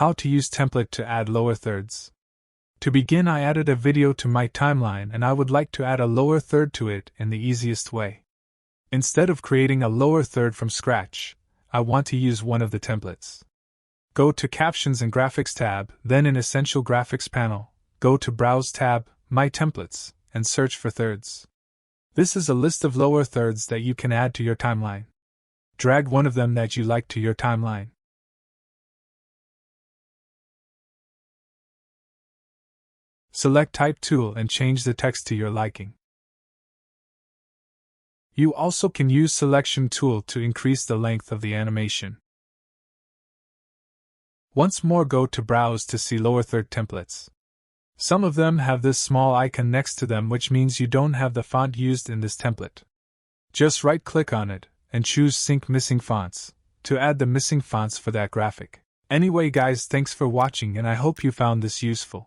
How to use template to add lower thirds. To begin, I added a video to my timeline and I would like to add a lower third to it in the easiest way. Instead of creating a lower third from scratch, I want to use one of the templates. Go to Captions and Graphics tab, then in Essential Graphics panel, go to Browse tab, My Templates, and search for thirds. This is a list of lower thirds that you can add to your timeline. Drag one of them that you like to your timeline. Select Type Tool and change the text to your liking. You also can use Selection Tool to increase the length of the animation. Once more, go to Browse to see lower third templates. Some of them have this small icon next to them, which means you don't have the font used in this template. Just right-click on it and choose Sync Missing Fonts to add the missing fonts for that graphic. Anyway guys, thanks for watching and I hope you found this useful.